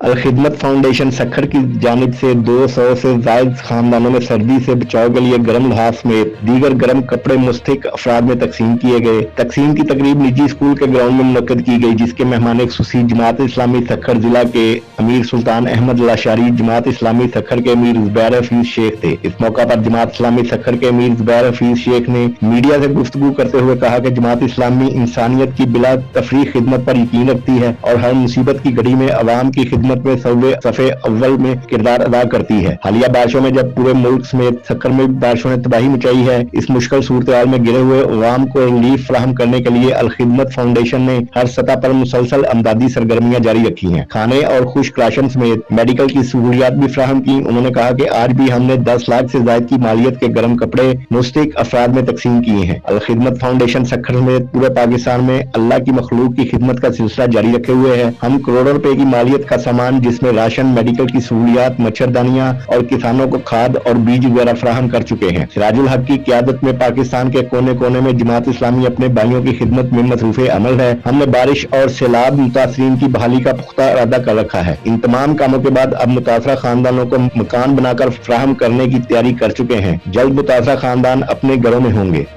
Alkhidmat foundation Sukkur की जानिब से 200 से जायद खानदानों में सर्दी से बचाव के लिए गर्म लिहाज समेत दीगर गर्म कपड़े मुस्तहिक अफराद में तकसीम किए गए। तकसीम की तकरीब निजी स्कूल के ग्राउंड में मुनक्कद की गई, जिसके मेहमान खुसूसी जमात इस्लामी सक्खर जिला के अमीर सुल्तान अहमद लाशारी, जमात इस्लामी सक्खर के अमीर जुबैर हफीज शेख थे। इस मौका पर जमात इस्लामी सक्खर के अमीर जुबैर हफीज शेख ने मीडिया से गुफ्तगू करते हुए कहा कि जमात इस्लामी इंसानियत की बिला तफरीक खिदमत पर यकीन रखती है और हर मुसीबत की घड़ी में अवाम की खिदमत में सफ़े अव्वल में किरदार अदा करती है। हालिया बारिशों में जब पूरे मुल्क समेत सक्खर में बारिशों ने तबाही मचाई है, इस मुश्किल सूरत हाल में गिरे हुए अवाम को रिलीफ फराहम करने के लिए अलखिदमत फाउंडेशन ने हर सतह पर मुसलसल अमदादी सरगर्मियां जारी रखी हैं। खाने और खुश्क राशन समेत मेडिकल की सहूलियात भी फराहम की। उन्होंने कहा कि आज भी हमने 10 लाख से ज्यादा की मालियत के गर्म कपड़े मुस्तहिक अफराद में तकसीम किए हैं। अलखिदमत फाउंडेशन सक्खर समेत पूरे पाकिस्तान में अल्लाह की मखलूक की खिदमत का सिलसिला जारी रखे हुए है। हम करोड़ों रुपए की मालियत का सामान, जिसमें राशन, मेडिकल की सहूलियात, मच्छरदानियां और किसानों को खाद और बीज वगैरह फराहम कर चुके हैं। सिराजुल हक की क़यादत में पाकिस्तान के कोने कोने में जमात इस्लामी अपने भाइयों की खिदमत में मसरूफ़ अमल है। हमने बारिश और सैलाब मुतासरीन की बहाली का पुख्ता इरादा कर रखा है। इन तमाम कामों के बाद अब मुतासरा खानदानों को मकान बनाकर फराहम करने की तैयारी कर चुके हैं। जल्द मुतासरा खानदान अपने घरों में होंगे।